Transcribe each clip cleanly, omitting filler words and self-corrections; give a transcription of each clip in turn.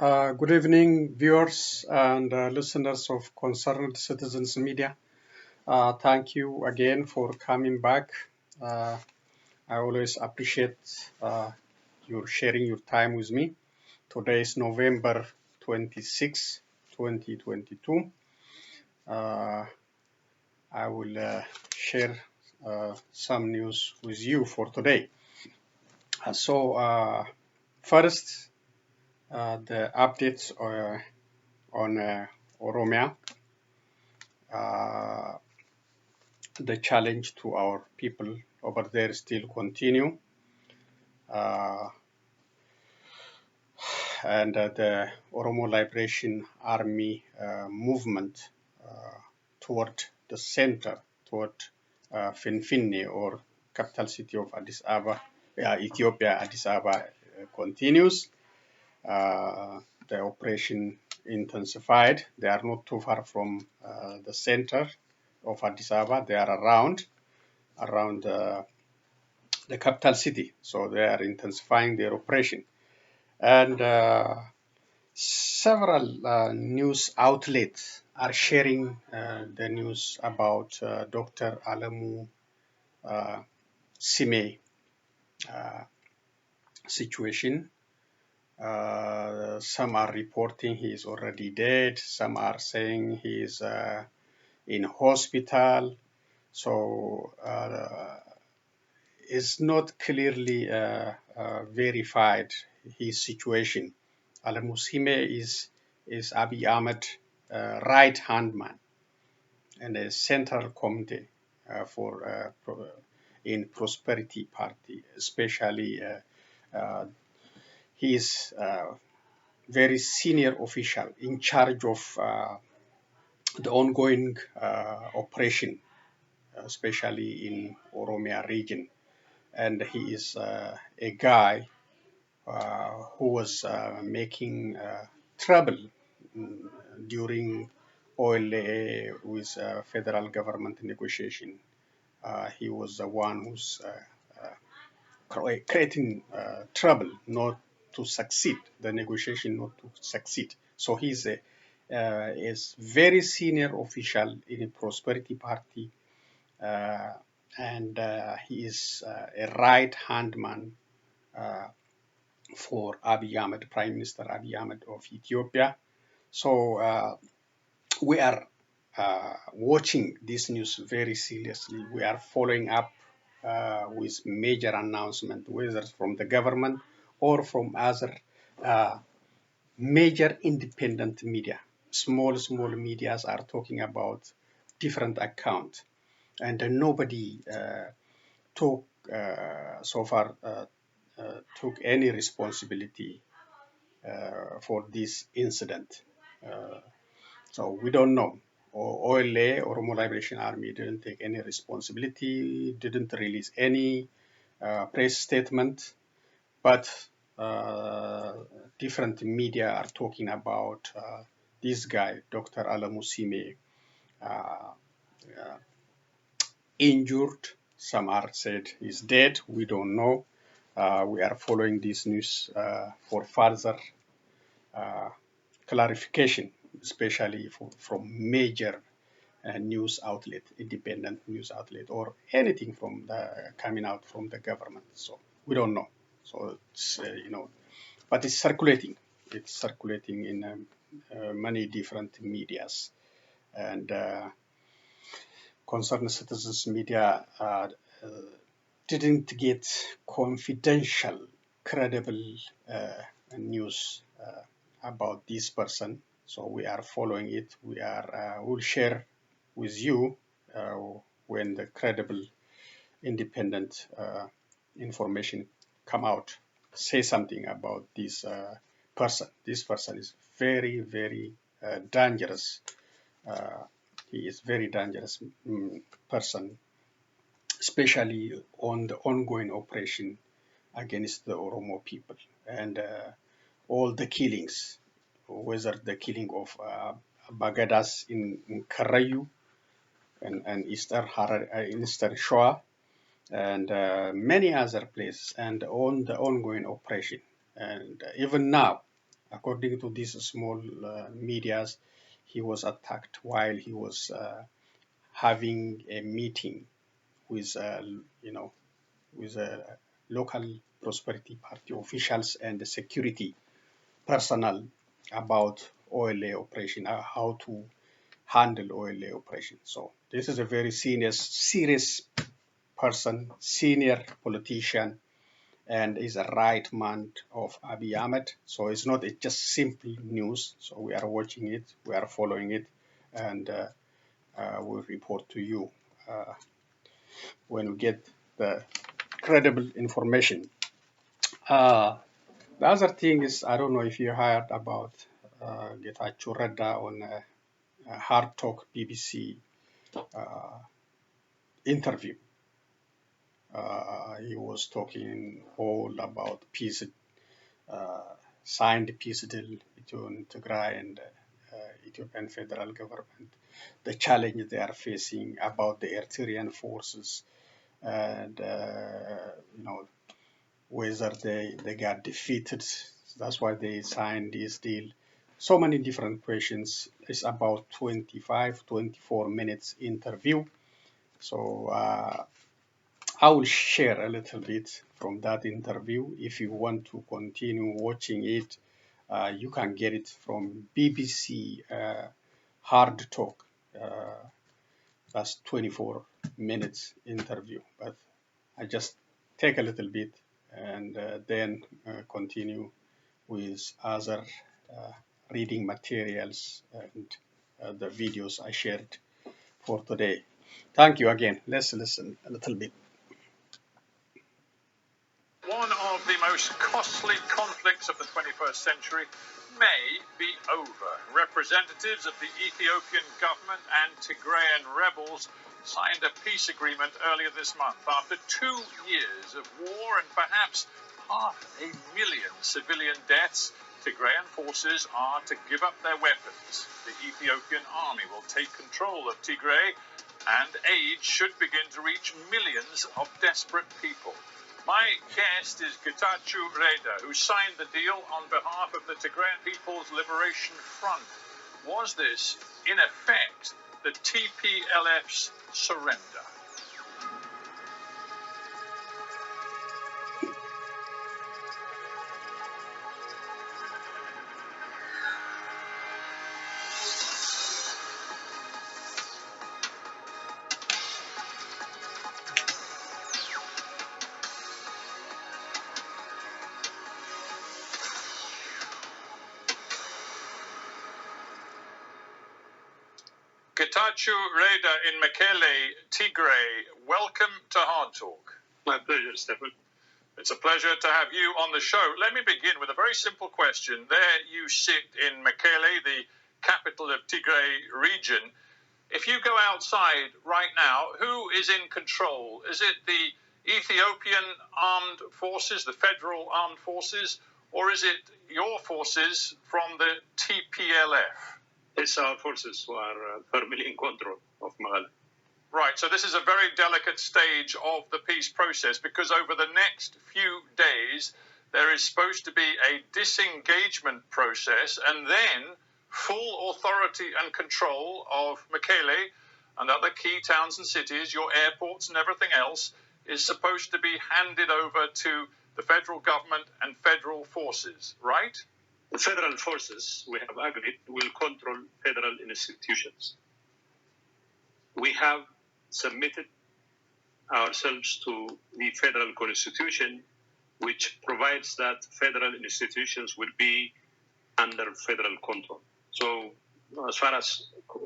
Good evening, viewers and listeners of Concerned Citizens Media. Thank you again for coming back. Uh, I always appreciate your sharing your time with me. Today is November 26, 2022. Uh, I will share some news with you for today. First, the updates on Oromia. Uh, the challenge to our people over there still continue. Uh, and the Oromo Liberation Army movement toward the center, toward Finfinne or capital city of Addis Ababa, Ethiopia, Addis Ababa continues. The operation intensified. They are not too far from the center of Addis Ababa. They are around the capital city. So they are intensifying their operation. And several news outlets are sharing the news about Dr. Alemu Sime situation. Some are reporting he is already dead. Some are saying he is in hospital. So it's not clearly verified his situation. Alemu Sime is Abiy Ahmed right-hand man and a central committee for in Prosperity Party, especially he is very senior official in charge of the ongoing operation, especially in Oromia region. And he is a guy who was making trouble during oil with federal government negotiation. He was the one who's creating trouble not to succeed, the negotiation not to succeed. So he's a is very senior official in the Prosperity Party, and he is a right-hand man for Abiy Ahmed, Prime Minister Abiy Ahmed of Ethiopia. So we are watching this news very seriously. We are following up with major announcement, whether from the government or from other major independent media. Small medias are talking about different accounts, and nobody took so far took any responsibility for this incident. So we don't know. OLA, Oromo Liberation Army, didn't take any responsibility, didn't release any press statement, but different media are talking about this guy, Dr. Alemu Sime, injured. Some are said he's dead. We don't know. We are following this news for further clarification, especially from major news outlet, independent news outlet, or anything from coming out from the government. So we don't know. So it's but it's circulating. It's circulating in many different medias, and Concerned Citizens Media didn't get confidential, credible news about this person. So we are following it. We'll share with you when the credible, independent information come out. Say something about this person. This person is very dangerous. He is very dangerous person, especially on the ongoing operation against the Oromo people and all the killings, whether the killing of Bagadas in Karayu and Eastern Shoa, and many other places, and on the ongoing operation. And even now, according to these small medias, he was attacked while he was having a meeting with, with local prosperity party officials and the security personnel about oil operation, how to handle oil operation. So this is a very serious person, senior politician, and is a right man of Abiy Ahmed. So it's not just simple news. So we are watching it, we are following it, and we'll report to you when we get the credible information. The other thing is, I don't know if you heard about Getachew Reda on Hard Talk BBC interview. He was talking all about peace, signed peace deal between Tigray and Ethiopian federal government, the challenge they are facing about the Eritrean forces, and whether they got defeated. That's why they signed this deal. So many different questions. It's about 24 minutes interview. So I will share a little bit from that interview. If you want to continue watching it, you can get it from BBC Hard Talk. That's 24 minutes interview. But I just take a little bit and then continue with other reading materials and the videos I shared for today. Thank you again. Let's listen a little bit. One of the most costly conflicts of the 21st century may be over. Representatives of the Ethiopian government and Tigrayan rebels signed a peace agreement earlier this month. After 2 years of war and perhaps 500,000 civilian deaths, Tigrayan forces are to give up their weapons. The Ethiopian army will take control of Tigray, and aid should begin to reach millions of desperate people. My guest is Getachew Reda, who signed the deal on behalf of the Tigrayan People's Liberation Front. Was this, in effect, the TPLF's surrender? Getachew Reda in Mekele, Tigray, welcome to Hard Talk. My pleasure, Stephen. It's a pleasure to have you on the show. Let me begin with a very simple question. There you sit in Mekele, the capital of Tigray region. If you go outside right now, who is in control? Is it the Ethiopian armed forces, the federal armed forces, or is it your forces from the TPLF? It's our forces who are firmly in control of Mekele. Right, so this is a very delicate stage of the peace process because over the next few days there is supposed to be a disengagement process and then full authority and control of Mekele and other key towns and cities, your airports and everything else, is supposed to be handed over to the federal government and federal forces, right? The federal forces, we have agreed, will control federal institutions. We have submitted ourselves to the federal constitution, which provides that federal institutions will be under federal control. So as far as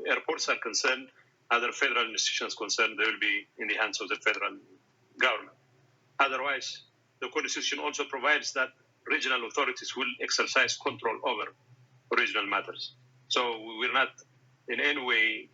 airports are concerned, other federal institutions concerned, they will be in the hands of the federal government. Otherwise, the constitution also provides that regional authorities will exercise control over regional matters. So we're not in any way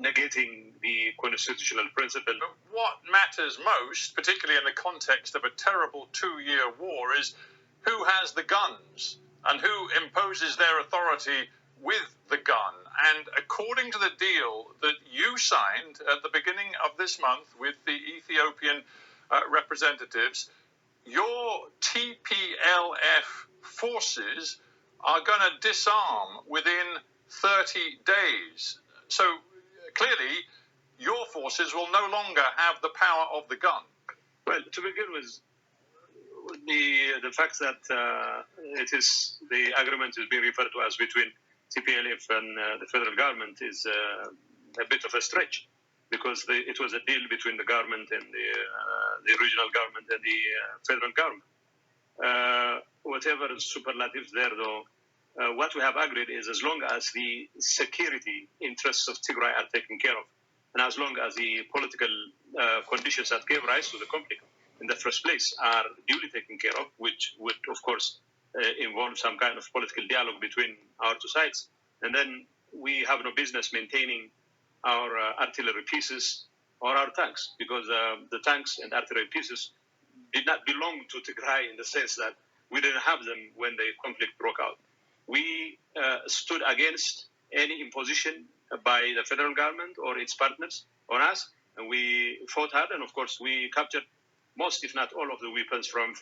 negating the constitutional principle. But what matters most, particularly in the context of a terrible 2-year war, is who has the guns and who imposes their authority with the gun. And according to the deal that you signed at the beginning of this month with the Ethiopian representatives, your TPLF forces are going to disarm within 30 days. So clearly, your forces will no longer have the power of the gun. Well, to begin with, the fact that the agreement is being referred to as between TPLF and the federal government is a bit of a stretch, because it was a deal between the government and the regional government and the federal government. Whatever superlatives there, though, what we have agreed is, as long as the security interests of Tigray are taken care of, and as long as the political conditions that gave rise to the conflict in the first place are duly taken care of, which would, of course, involve some kind of political dialogue between our two sides, and then we have no business maintaining our artillery pieces or our tanks, because the tanks and artillery pieces did not belong to Tigray in the sense that we didn't have them when the conflict broke out. We stood against any imposition by the federal government or its partners on us, and we fought hard, and of course we captured most, if not all, of the weapons from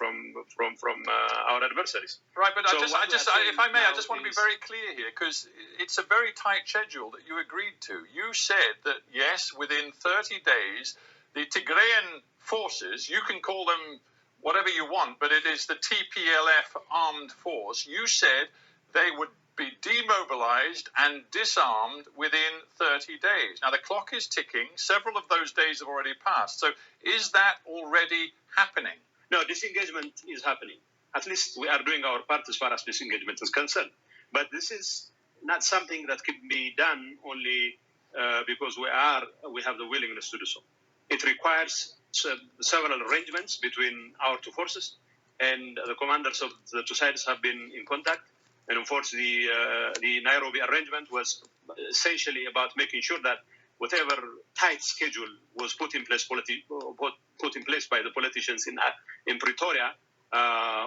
our adversaries. Right, but so if I may, I just want to be very clear here, because it's a very tight schedule that you agreed to. You said that, yes, within 30 days, the Tigrayan forces, you can call them whatever you want, but it is the TPLF armed force. You said they would be demobilized and disarmed within 30 days. Now, the clock is ticking. Several of those days have already passed. So is that already happening? No, disengagement is happening. At least we are doing our part as far as disengagement is concerned. But this is not something that can be done only because we have the willingness to do so. It requires several arrangements between our two forces, and the commanders of the two sides have been in contact. And of course, the Nairobi arrangement was essentially about making sure that whatever tight schedule was put in place by the politicians in Pretoria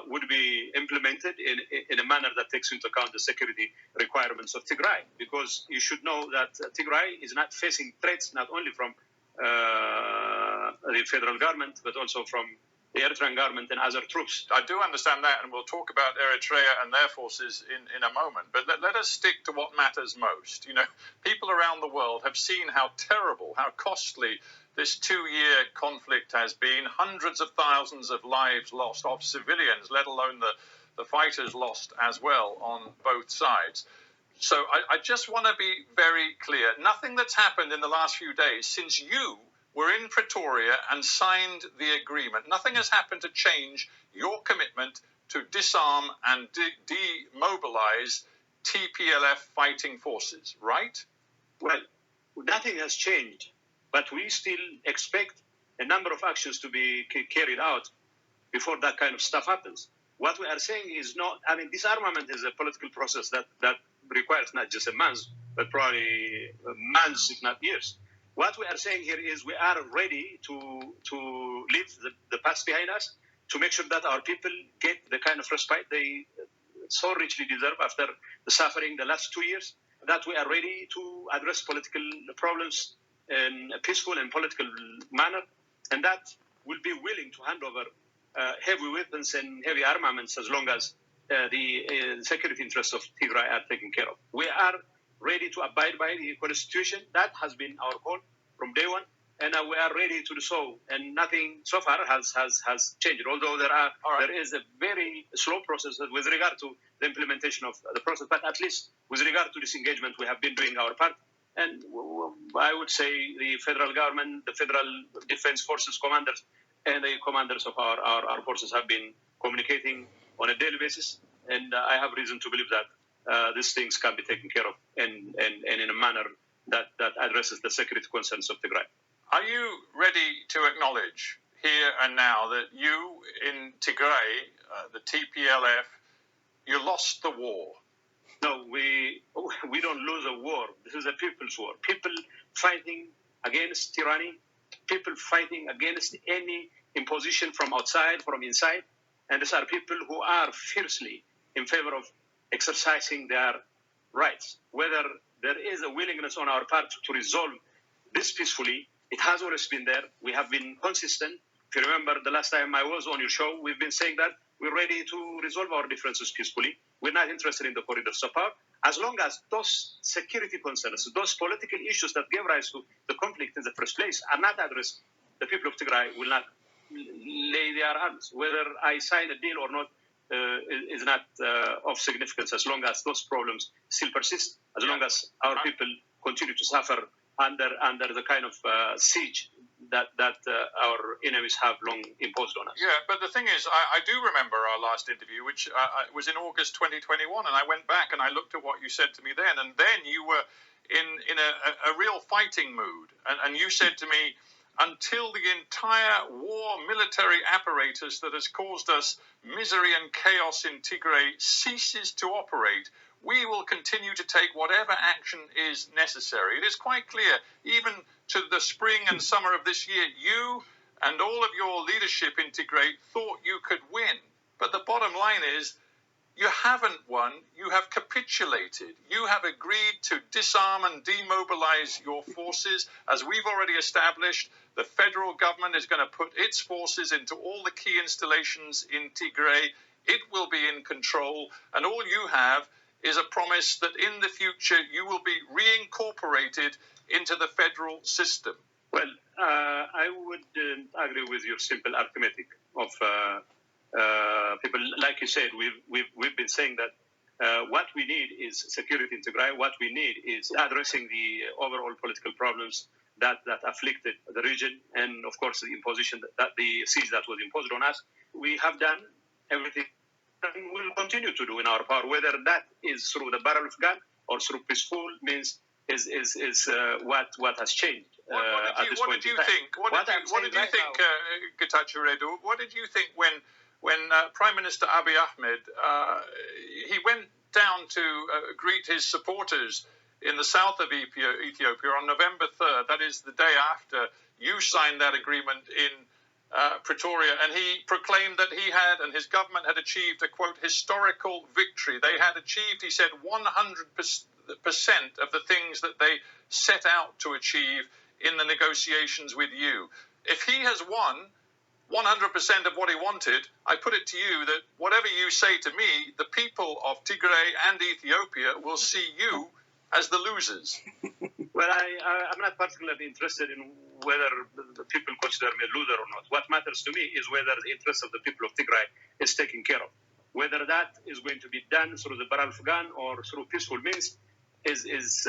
would be implemented in a manner that takes into account the security requirements of Tigray. Because you should know that Tigray is not facing threats not only from the federal government, but also from the Eritrean government and other troops. I do understand that, and we'll talk about Eritrea and their forces in a moment. But let us stick to what matters most. You know, people around the world have seen how terrible, how costly this 2-year conflict has been. Hundreds of thousands of lives lost of civilians, let alone the fighters lost as well on both sides. So I just want to be very clear. Nothing that's happened in the last few days since you were in Pretoria and signed the agreement, nothing has happened to change your commitment to disarm and demobilize TPLF fighting forces, right? Well, nothing has changed, but we still expect a number of actions to be carried out before that kind of stuff happens. What we are saying is disarmament is a political process that requires not just a month, but probably months, if not years. What we are saying here is we are ready to leave the past behind us, to make sure that our people get the kind of respite they so richly deserve after the suffering the last 2 years, that we are ready to address political problems in a peaceful and political manner, and that will be willing to hand over heavy weapons and heavy armaments as long as the security interests of Tigray are taken care of. We are ready to abide by the constitution. That has been our call from day one, and we are ready to do so. And nothing so far has changed. Although there is a very slow process with regard to the implementation of the process, but at least with regard to disengagement, we have been doing our part. And I would say the federal government, the federal defense forces commanders, and the commanders of our forces have been communicating on a daily basis, and I have reason to believe that these things can be taken care of and in a manner that addresses the security concerns of Tigray. Are you ready to acknowledge here and now that you in Tigray, the TPLF, you lost the war? No, we don't lose a war. This is a people's war. People fighting against tyranny, people fighting against any imposition from outside, from inside, and these are people who are fiercely in favor of exercising their rights. Whether there is a willingness on our part to resolve this peacefully, it has always been there. We have been consistent. If you remember the last time I was on your show, we've been saying that We're ready to resolve our differences peacefully. We're not interested in the corridors of power. As long as those security concerns, those political issues that gave rise to the conflict in the first place are not addressed, the people of Tigray will not lay their arms. Whether I sign a deal or not is not of significance as long as those problems still persist, as long as our people continue to suffer under the kind of siege that our enemies have long imposed on us. Yeah, but the thing is, I do remember our last interview, which was in August 2021, and I went back and I looked at what you said to me then, and then you were in a real fighting mood, and you said to me, until the entire war military apparatus that has caused us misery and chaos in Tigray ceases to operate, we will continue to take whatever action is necessary. It is quite clear, even to the spring and summer of this year, you and all of your leadership in Tigray thought you could win. But the bottom line is, you haven't won, you have capitulated. You have agreed to disarm and demobilize your forces. As we've already established, the federal government is going to put its forces into all the key installations in Tigray. It will be in control, and all you have is a promise that in the future you will be reincorporated into the federal system. Well, I would agree with your simple arithmetic of people. Like you said, we've been saying that what we need is security in Tigray. What we need is addressing the overall political problems that afflicted the region, and of course the imposition that the siege that was imposed on us. We have done everything and will continue to do in our power, whether that is through the barrel of gun or through peaceful means is what has changed. What did you think, Getachew Reda? What did you think when Prime Minister Abiy Ahmed he went down to greet his supporters in the south of Ethiopia on November 3rd? That is the day after you signed that agreement in Pretoria, and he proclaimed that he had and his government had achieved a, quote, historical victory. They had achieved, he said, 100% of the things that they set out to achieve in the negotiations with you. If he has won 100% of what he wanted, I put it to you that whatever you say to me, the people of Tigray and Ethiopia will see you as the losers. Well, I'm not particularly interested in whether the people consider me a loser or not. What matters to me is whether the interest of the people of Tigray is taken care of. Whether that is going to be done through the barrel of gun or through peaceful means is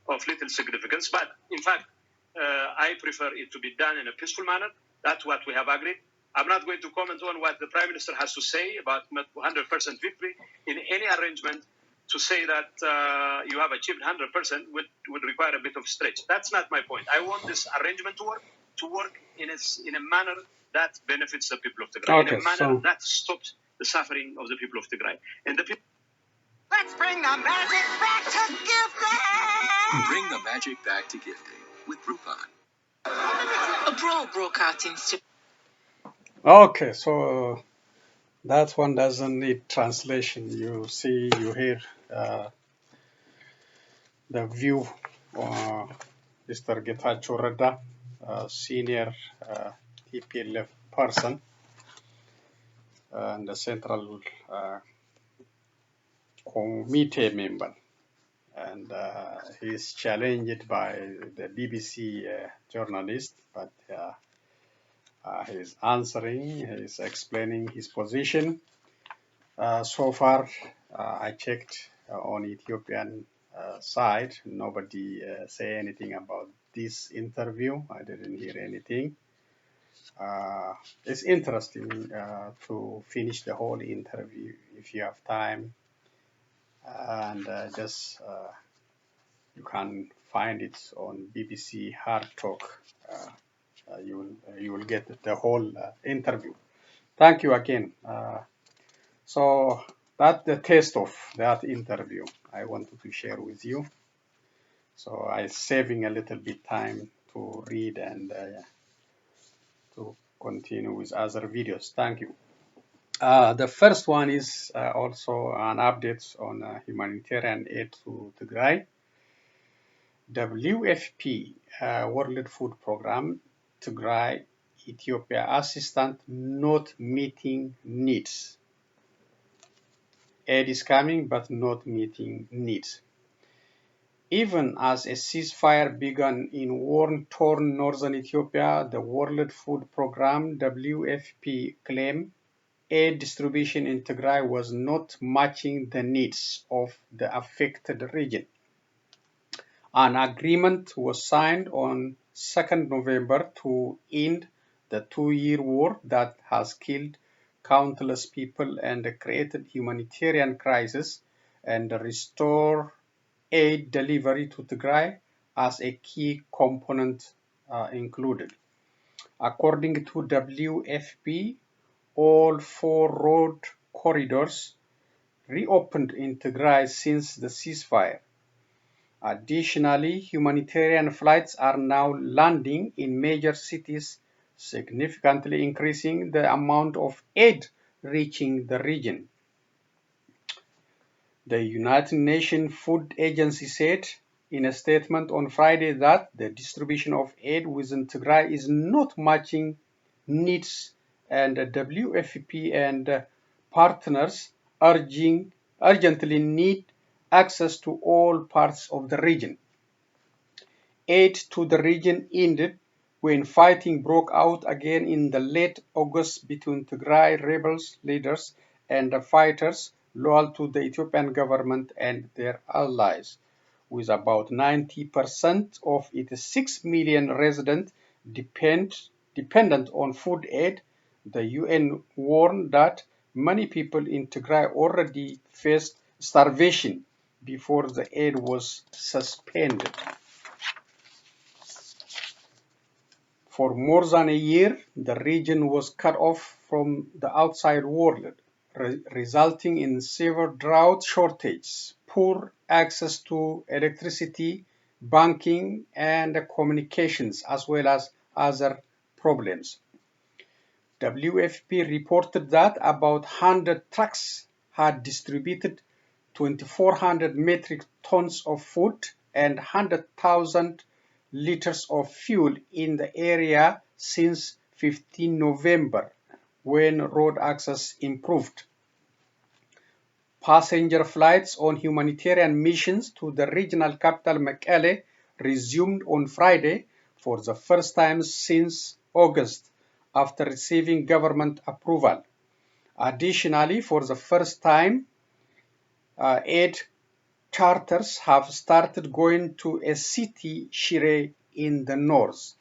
of little significance. But in fact, I prefer it to be done in a peaceful manner. That's what we have agreed. I'm not going to comment on what the Prime Minister has to say about 100% victory in any arrangement. To say that you have achieved 100% would require a bit of stretch. That's not my point. I want this arrangement to work in a manner that benefits the people of Tigray, in a manner that stops the suffering of the people of Tigray. And the people. Let's bring the magic back to gifting! Bring the magic back to gifting with Groupon. A brawl broke out in... Okay, so that one doesn't need translation. You see, you hear the view of Mr. Getachew Reda, senior TPLF person and the central committee member. And he's challenged by the BBC journalist, but he's answering, he's explaining his position. So far, I checked on Ethiopian side, nobody say anything about this interview. I didn't hear anything. It's interesting to finish the whole interview if you have time, and just you can find it on BBC Hard Talk. You will get the whole interview. Thank you again. So that's the taste of that interview I wanted to share with you. So I'm saving a little bit time to read and to continue with other videos. Thank you. The first one is also an update on humanitarian aid to Tigray. WFP, World Food Program, Tigray Ethiopia assistance not meeting needs. Aid is coming, but not meeting needs. Even as a ceasefire began in war-torn northern Ethiopia, the World Food Programme (WFP) claimed aid distribution in Tigray was not matching the needs of the affected region. An agreement was signed on 2nd November to end the two-year war that has killed countless people and created humanitarian crisis, and restore aid delivery to Tigray as a key component included. According to WFP, all 4 road corridors reopened in Tigray since the ceasefire. Additionally, humanitarian flights are now landing in major cities, significantly increasing the amount of aid reaching the region. The United Nations Food Agency said in a statement on Friday that the distribution of aid within Tigray is not matching needs, and WFP and partners urgently need access to all parts of the region. Aid to the region ended when fighting broke out again in the late August between Tigray rebels leaders and the fighters loyal to the Ethiopian government and their allies. With about 90% of its 6 million residents dependent on food aid, the UN warned that many people in Tigray already faced starvation before the aid was suspended. For more than a year, the region was cut off from the outside world, resulting in severe drought shortages, poor access to electricity, banking, and communications, as well as other problems. WFP reported that about 100 trucks had distributed 2,400 metric tons of food and 100,000 liters of fuel in the area since 15 November, when road access improved. Passenger flights on humanitarian missions to the regional capital Mekelle resumed on Friday for the first time since August, after receiving government approval. Additionally, for the first time, aid charters have started going to a city, Shire, in the north.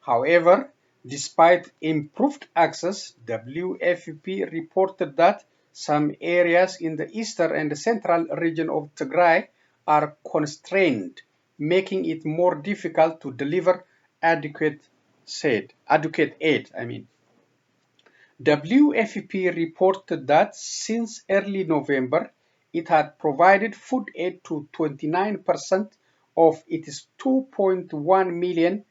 However, despite improved access, WFP reported that some areas in the eastern and central region of Tigray are constrained, making it more difficult to deliver adequate aid. WFP reported that since early November, it had provided food aid to 29% of its 2.1 million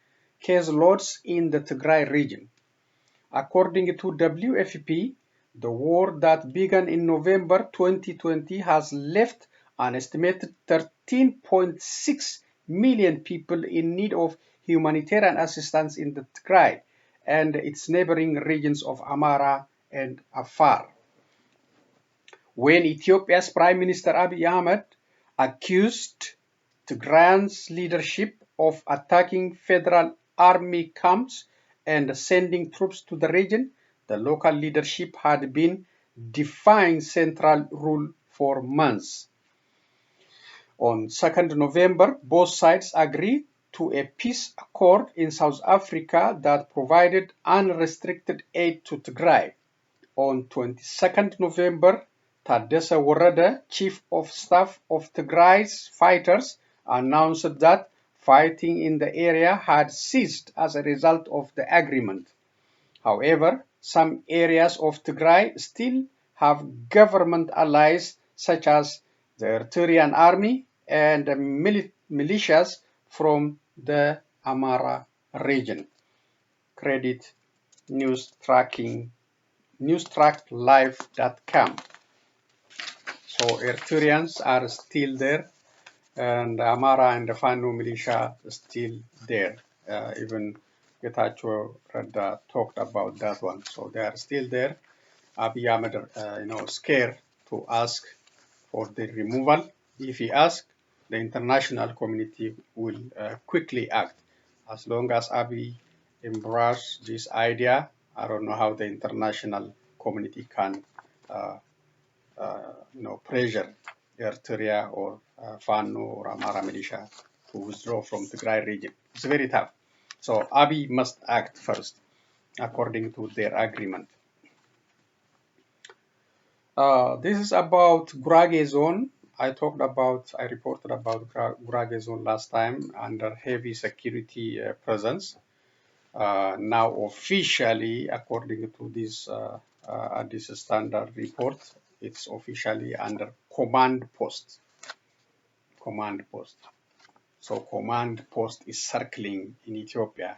caseloads in the Tigray region. According to WFP, the war that began in November 2020 has left an estimated 13.6 million people in need of humanitarian assistance in the Tigray and its neighboring regions of Amhara and Afar. When Ethiopia's Prime Minister Abiy Ahmed accused Tigray's leadership of attacking federal army camps and sending troops to the region, the local leadership had been defying central rule for months. On 2nd November, both sides agreed to a peace accord in South Africa that provided unrestricted aid to Tigray. On 22nd November, Tadesse Reda, Chief of Staff of Tigray's fighters, announced that fighting in the area had ceased as a result of the agreement. However, some areas of Tigray still have government allies such as the Eritrean army and militias from the Amhara region. Credit newstractlive.com. So Eritreans are still there, and Amhara and the Fano militia still there. Even Getachew Reda talked about that one. So they are still there. Abiy Ahmed, scared to ask for the removal. If he asks, the international community will quickly act. As long as Abiy embraces this idea, I don't know how the international community can, pressure Eritrea or Fano or Amara militia to withdraw from the Tigray region. It's very tough. So Abiy must act first, according to their agreement. This is about Gurage zone. I reported about Gurage zone last time under heavy security presence. Now officially, according to this standard report, it's officially under command post. Command post. So command post is circling in Ethiopia.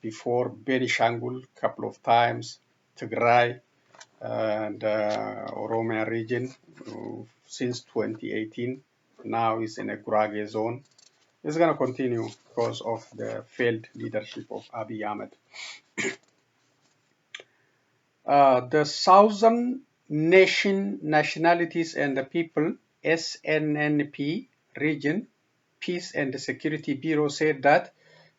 Before Benishangul, couple of times, Tigray, and Oromia region since 2018. Now is in a Gurage zone. It's going to continue because of the failed leadership of Abiy Ahmed. The Southern Nationalities and the People, SNNP region, Peace and Security Bureau said that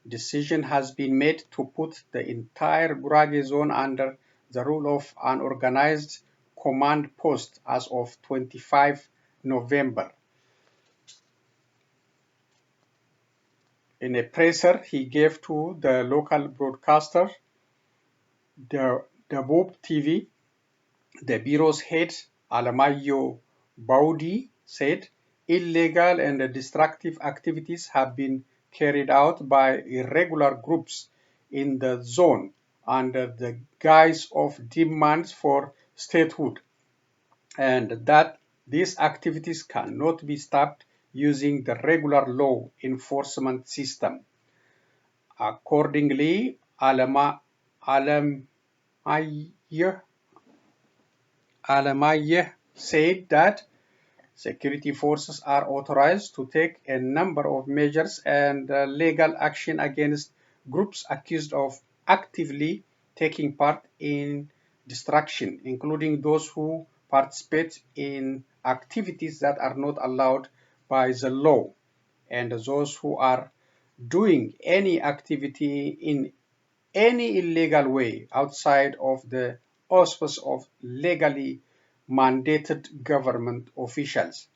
decision has been made to put the entire Gurage zone under the rule of an organized command post as of 25 November. In a presser he gave to the local broadcaster, the Bob TV, the Bureau's head, Alemu Baudi, said illegal and destructive activities have been carried out by irregular groups in the zone under the guise of demands for statehood, and that these activities cannot be stopped using the regular law enforcement system. Accordingly, Alemu said that security forces are authorized to take a number of measures and legal action against groups accused of actively taking part in destruction, including those who participate in activities that are not allowed by the law, and those who are doing any activity in any illegal way outside of the auspice of legally mandated government officials.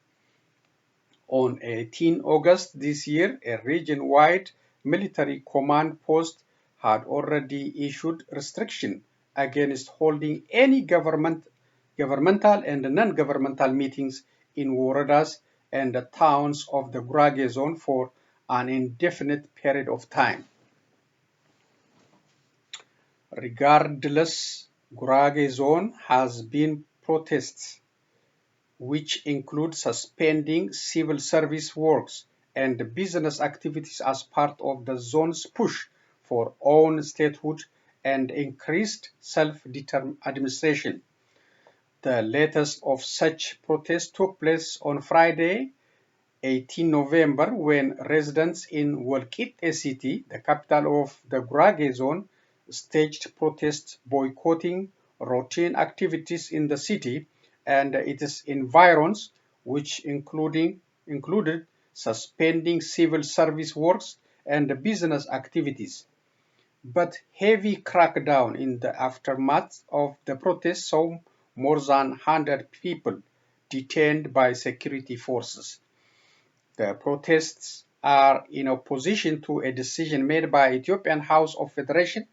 On 18 August this year, a region-wide military command post had already issued restriction against holding any governmental and non-governmental meetings in woredas and the towns of the Gurage zone for an indefinite period of time. Regardless, Gurage zone has been protests, which include suspending civil service works and business activities as part of the zone's push for own statehood and increased self-administration. The latest of such protests took place on Friday, 18 November, when residents in Walkite city, the capital of the Gurage zone, staged protests boycotting routine activities in the city and its environs, which included suspending civil service works and business activities. But heavy crackdown in the aftermath of the protests saw more than 100 people detained by security forces. The protests are in opposition to a decision made by Ethiopian House of Federation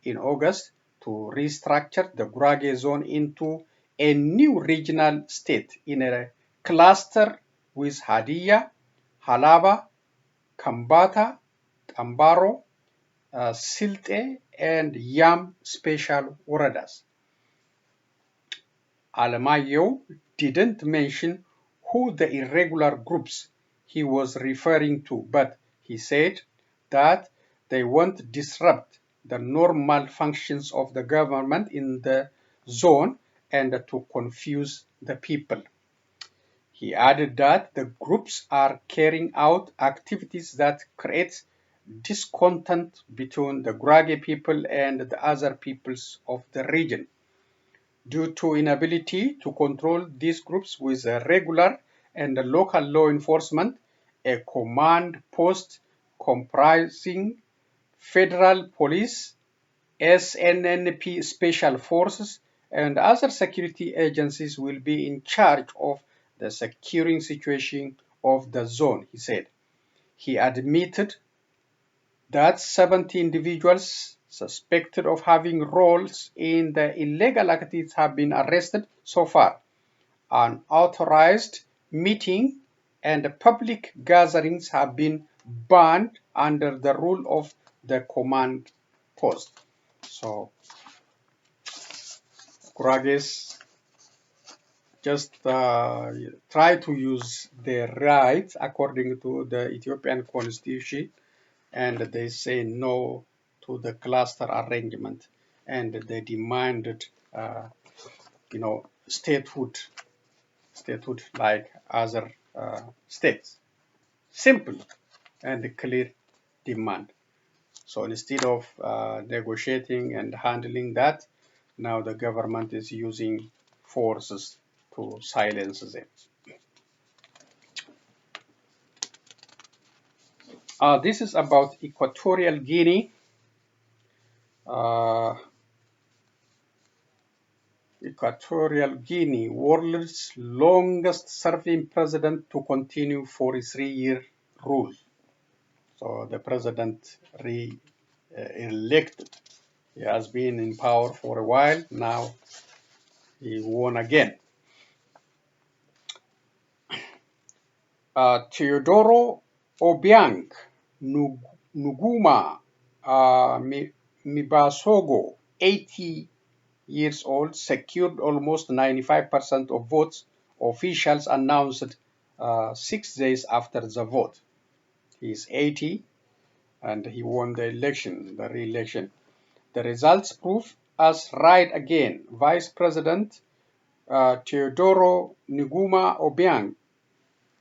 in August to restructure the Gurage zone into a new regional state in a cluster with Hadiyya, Halaba, Kambata, Tambaro, Silte, and Yam special woredas. Alemu didn't mention who the irregular groups he was referring to, but he said that they won't disrupt the normal functions of the government in the zone and to confuse the people. He added that the groups are carrying out activities that create discontent between the Gurage people and the other peoples of the region. Due to inability to control these groups with regular and local law enforcement, a command post comprising federal police, SNNP special forces, and other security agencies will be in charge of the securing situation of the zone, he said. He admitted that 70 individuals suspected of having roles in the illegal activities have been arrested so far. Unauthorized meeting and public gatherings have been banned under the rule of the command post. So, Gurages just try to use their rights according to the Ethiopian constitution, and they say no to the cluster arrangement, and they demanded, statehood like other states. Simple and clear demand. So instead of negotiating and handling that, now the government is using forces to silence them. This is about Equatorial Guinea. Equatorial Guinea, world's longest serving president to continue for a 3-year rule. So the president re-elected. He has been in power for a while. Now he won again. Teodoro Obiang Nguema Mibasogo, 80 years old, secured almost 95% of votes, officials announced 6 days after the vote. He is 80 and he won the election, the re-election. The results prove us right again. Vice President Teodoro Nguema Obiang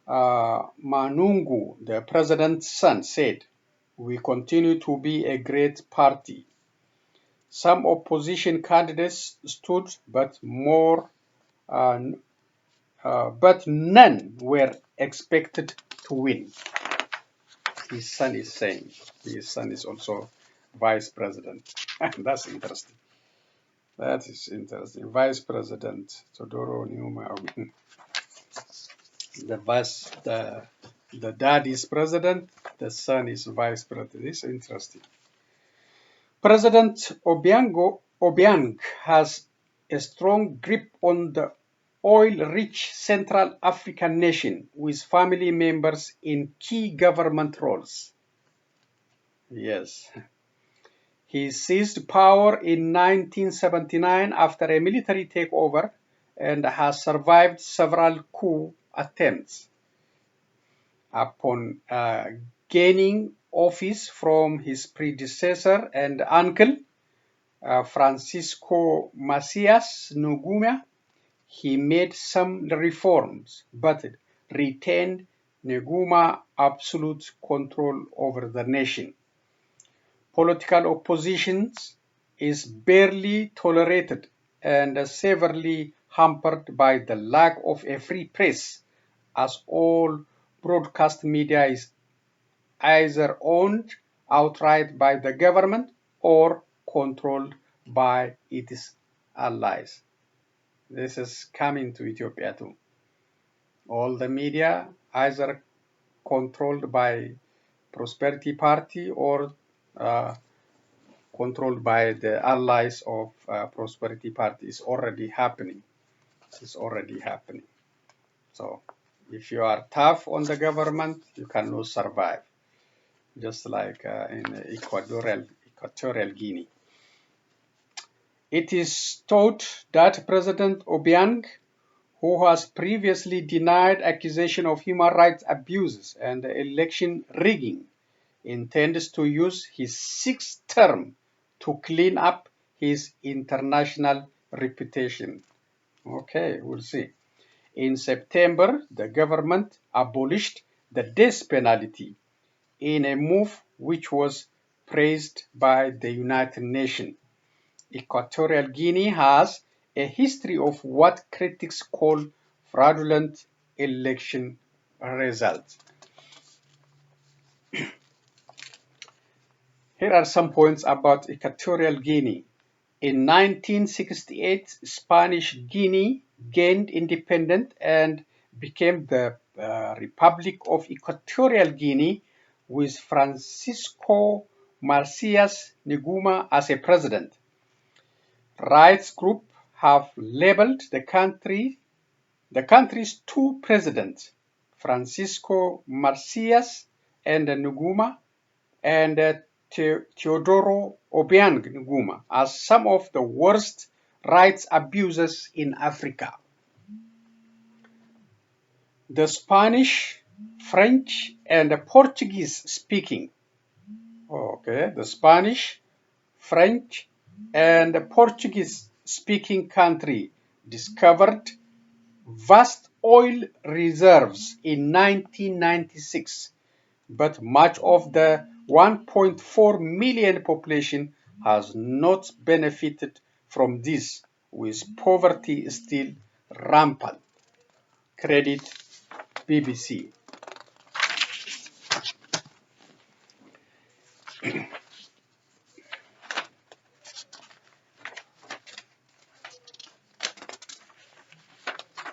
Manungu, the president's son, said, "We continue to be a great party. Some opposition candidates stood, but none were expected to win." His son is saying. His son is also vice president. That's interesting. That is interesting. Vice President Teodoro Nguema Obiang. The dad is president, the son is vice president. It's interesting. President Obiang has a strong grip on the oil-rich Central African nation with family members in key government roles. Yes. He seized power in 1979 after a military takeover and has survived several coup attempts. Upon gaining office from his predecessor and uncle, Francisco Macias Nguema, he made some reforms, but retained Nguema absolute control over the nation. Political opposition is barely tolerated and severely hampered by the lack of a free press, as all broadcast media is either owned outright by the government or controlled by its allies. This is coming to Ethiopia too. All the media either controlled by Prosperity Party or controlled by the allies of Prosperity Party. Is already happening. It's already happening. So if you are tough on the government, you cannot survive. Just like in Equatorial Guinea. It is thought that President Obiang, who has previously denied accusation of human rights abuses and election rigging, intends to use his 6th term to clean up his international reputation. Okay, we'll see. In September, the government abolished the death penalty in a move which was praised by the United Nations. Equatorial Guinea has a history of what critics call fraudulent election results. Here are some points about Equatorial Guinea. In 1968, Spanish Guinea gained independence and became the Republic of Equatorial Guinea with Francisco Marcias Nguma as a president. Rights groups have labeled the country's two presidents, Francisco Marcias and Nguma, and Teodoro Obiang Nguma, as some of the worst rights abuses in Africa. The Spanish, French, and Portuguese speaking. The Spanish, French, and Portuguese speaking country discovered vast oil reserves in 1996, but much of the 1.4 million population has not benefited from this, with poverty still rampant. Credit BBC.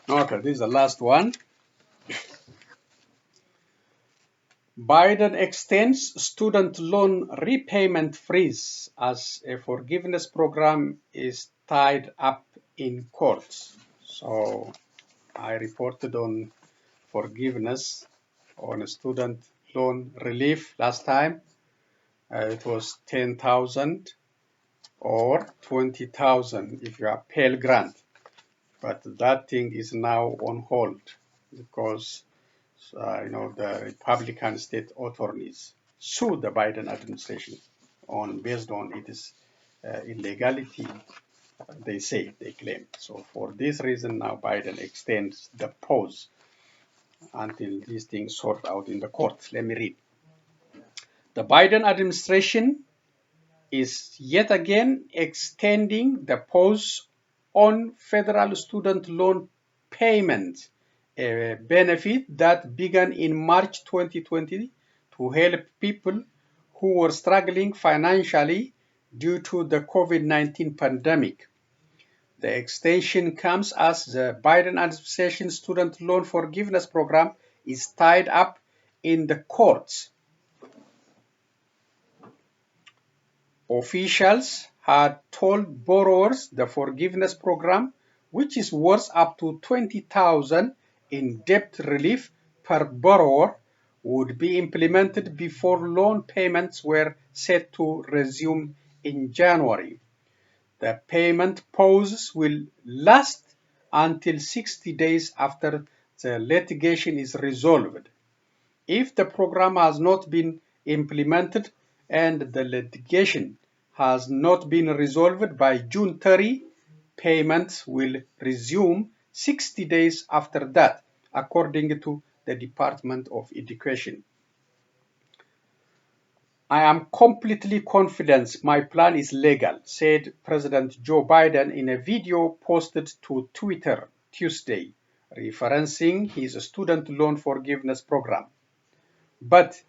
Okay, this is the last one. Biden extends student loan repayment freeze as a forgiveness program is tied up in courts. So I reported on forgiveness on student loan relief last time. It was 10,000 or 20,000 if you are Pell Grant. But that thing is now on hold because the Republican state attorneys sued the Biden administration based on its illegality. They claim. So for this reason, now Biden extends the pause until these things sort out in the courts. Let me read. The Biden administration is yet again extending the pause on federal student loan payments, a benefit that began in March 2020 to help people who were struggling financially due to the COVID-19 pandemic. The extension comes as the Biden administration student loan forgiveness program is tied up in the courts. Officials had told borrowers the forgiveness program, which is worth up to $20,000 in debt relief per borrower, would be implemented before loan payments were set to resume in January. The payment pause will last until 60 days after the litigation is resolved. If the program has not been implemented and the litigation has not been resolved by June 30, payments will resume 60 days after that, according to the Department of Education. I am completely confident my plan is legal, said President Joe Biden in a video posted to Twitter Tuesday, referencing his student loan forgiveness program. But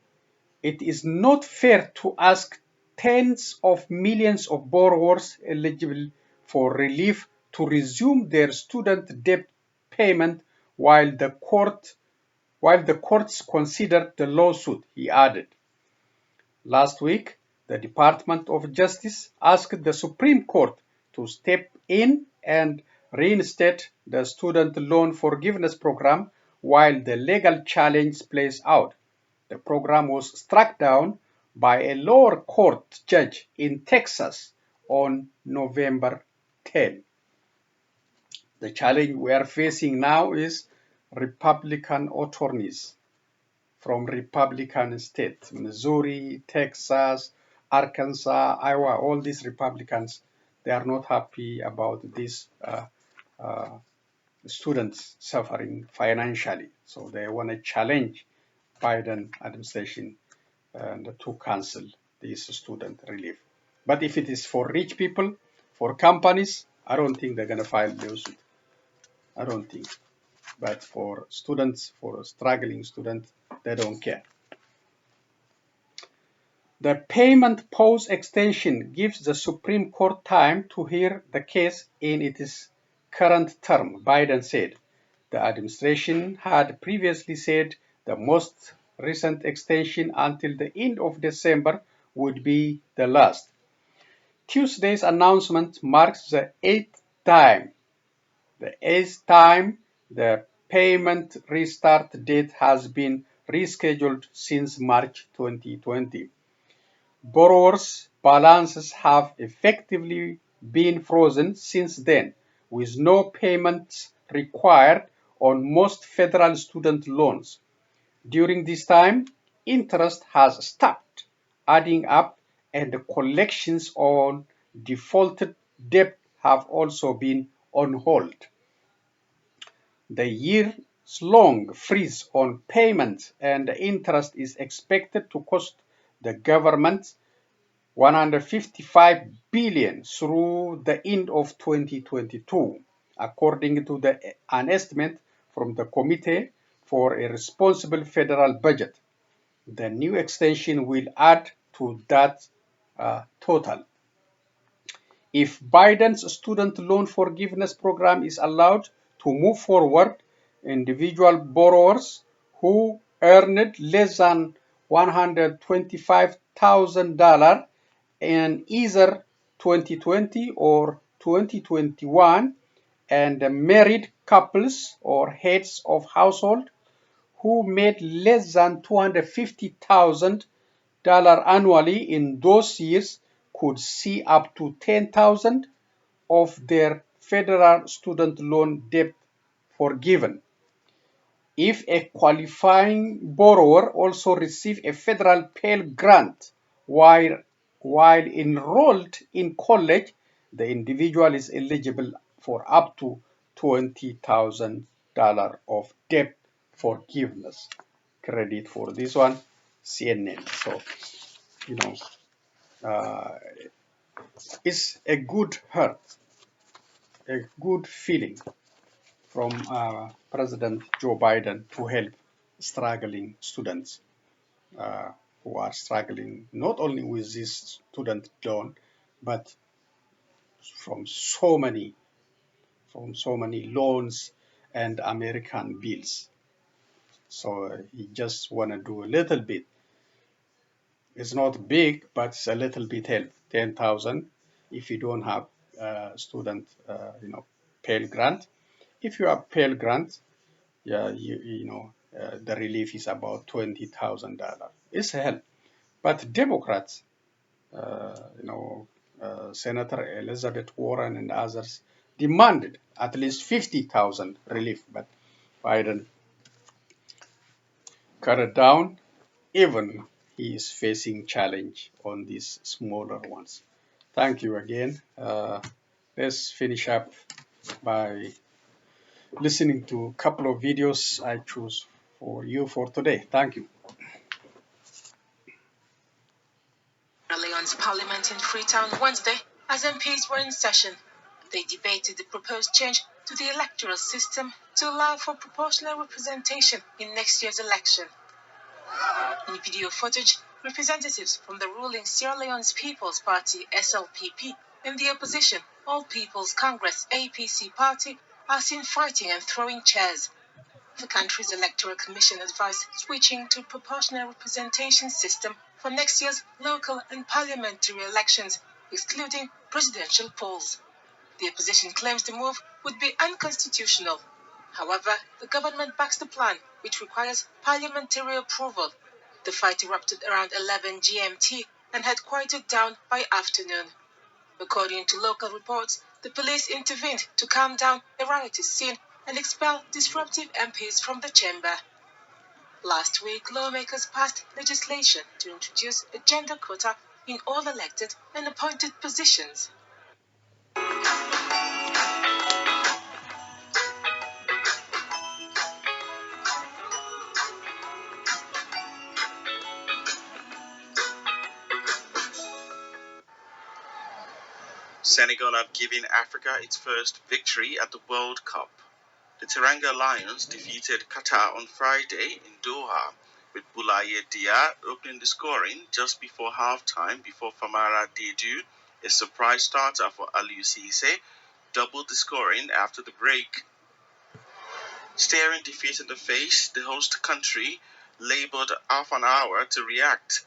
it is not fair to ask tens of millions of borrowers eligible for relief to resume their student debt payment while the courts consider the lawsuit, he added. Last week, the Department of Justice asked the Supreme Court to step in and reinstate the student loan forgiveness program while the legal challenge plays out. The program was struck down by a lower court judge in Texas on November 10. The challenge we are facing now is Republican attorneys from Republican states, Missouri, Texas, Arkansas, Iowa, all these Republicans, they are not happy about these students suffering financially. So they want to challenge Biden administration and to cancel this student relief. But if it is for rich people, for companies, I don't think they're going to file lawsuit. I don't think. But for students, for struggling students, they don't care. The payment pause extension gives the Supreme Court time to hear the case in its current term, Biden said. The administration had previously said the most recent extension until the end of December would be the last. Tuesday's announcement marks the eighth time the payment restart date has been rescheduled since March 2020. Borrowers' balances have effectively been frozen since then, with no payments required on most federal student loans. During this time, interest has stopped adding up and the collections on defaulted debt have also been on hold. The years-long freeze on payments and interest is expected to cost the government $155 billion through the end of 2022, according to an estimate from the Committee for a Responsible Federal Budget. The new extension will add to that total. If Biden's student loan forgiveness program is allowed to move forward, individual borrowers who earned less than $125,000 in either 2020 or 2021, and married couples or heads of household who made less than $250,000 annually in those years could see up to 10,000 of their federal student loan debt forgiven. If a qualifying borrower also receives a federal Pell Grant while enrolled in college, the individual is eligible for up to $20,000 of debt forgiveness. Credit for this one, CNN. So, you know, it's a good heart, a good feeling from President Joe Biden to help struggling students who are struggling not only with this student loan, but from so many loans and American bills. So he just want to do a little bit. It's not big, but it's a little bit help. 10,000 if you don't have student, Pell Grant. If you have Pell Grant, yeah, the relief is about $20,000. It's a help. But Democrats, Senator Elizabeth Warren and others demanded at least 50,000 relief, but Biden cut it down. Even he is facing challenge on these smaller ones. Thank you again. Let's finish up by listening to a couple of videos I choose for you for today. Thank you. Leon's Parliament in Freetown Wednesday, as MPs were in session. They debated the proposed change to the electoral system to allow for proportional representation in next year's election. In video footage, representatives from the ruling Sierra Leone's People's Party (SLPP) and the opposition All People's Congress (APC) party are seen fighting and throwing chairs. The country's electoral commission advised switching to proportional representation system for next year's local and parliamentary elections, excluding presidential polls. The opposition claims the move would be unconstitutional. However, the government backs the plan, which requires parliamentary approval. The fight erupted around 11 GMT and had quieted down by afternoon. According to local reports, the police intervened to calm down a riotous scene and expel disruptive MPs from the chamber. Last week, lawmakers passed legislation to introduce a gender quota in all elected and appointed positions. Senegal have given Africa its first victory at the World Cup. The Teranga Lions defeated Qatar on Friday in Doha, with Boulaye Dia opening the scoring just before halftime before Famara Diédhiou, a surprise starter for Aliou Cissé, doubled the scoring after the break. Staring defeat in the face, the host country labored half an hour to react.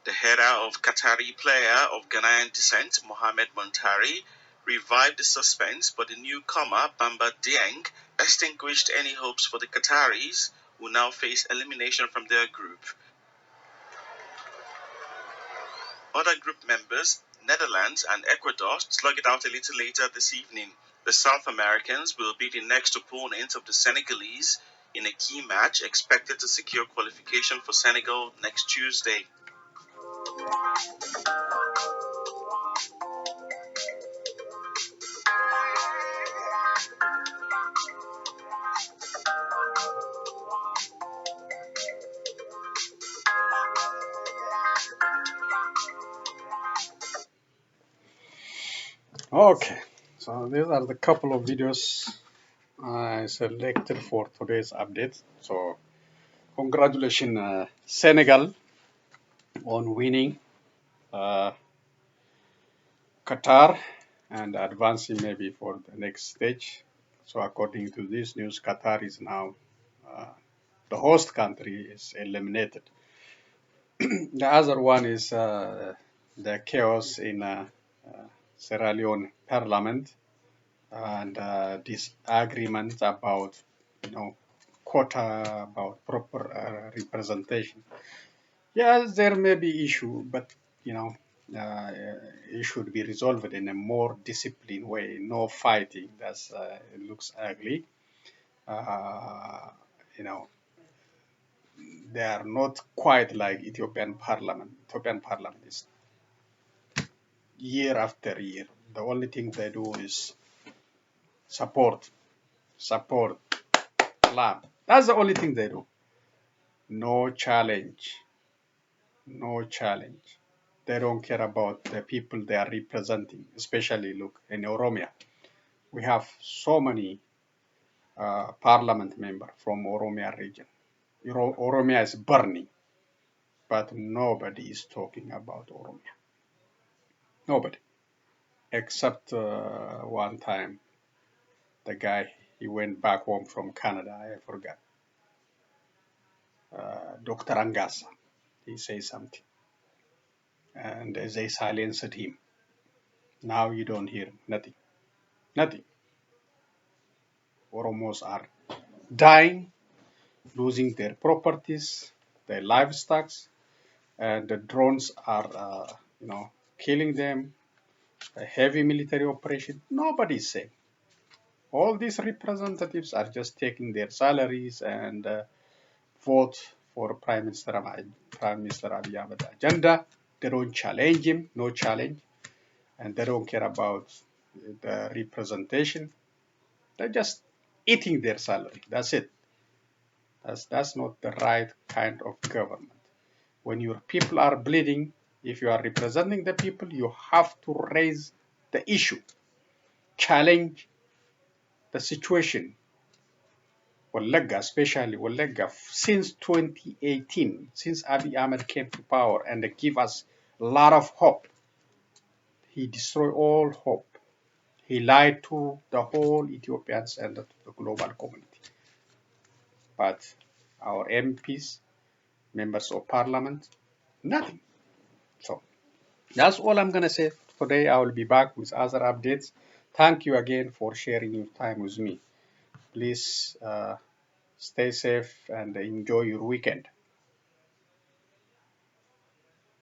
The header of Qatari player of Ghanaian descent, Mohamed Montari, revived the suspense, but the newcomer, Bamba Dieng, extinguished any hopes for the Qataris, who now face elimination from their group. Other group members, Netherlands and Ecuador, slug it out a little later this evening. The South Americans will be the next opponent of the Senegalese in a key match expected to secure qualification for Senegal next Tuesday. Okay, so these are the couple of videos I selected for today's update. So congratulations, Senegal, on winning Qatar and advancing maybe for the next stage. So according to this news, Qatar is now the host country is eliminated. The other one is the chaos in Sierra Leone Parliament and disagreement about, quota, about proper representation. Yes, there may be issue, but it should be resolved in a more disciplined way. No fighting. That's it looks ugly. You know, they are not quite like Ethiopian Parliament. Ethiopian Parliament is year after year. The only thing they do is support, plan. That's the only thing they do. No challenge. No challenge. They don't care about the people they are representing, especially look in Oromia. We have so many parliament members from Oromia region. Oromia is burning, but nobody is talking about Oromia. Nobody, except one time, the guy, he went back home from Canada, I forgot. Dr. Angasa, he says something, and they silenced him. Now you don't hear nothing, nothing. Oromos are dying, losing their properties, their livestock, and the drones are, killing them. A heavy military operation. Nobody is saying. All these representatives are just taking their salaries and vote for Prime Minister Abiy Ahmed agenda. They don't challenge him, no challenge, and they don't care about the representation. They're just eating their salary. That's it. That's not the right kind of government. When your people are bleeding, if you are representing the people, you have to raise the issue, challenge the situation. Wallaga, especially Wallaga, since 2018, since Abiy Ahmed came to power and give us a lot of hope, he destroyed all hope. He lied to the whole Ethiopians and the global community. But our MPs, members of parliament, nothing. So that's all I'm going to say. Today I will be back with other updates. Thank you again for sharing your time with me. Please stay safe and enjoy your weekend.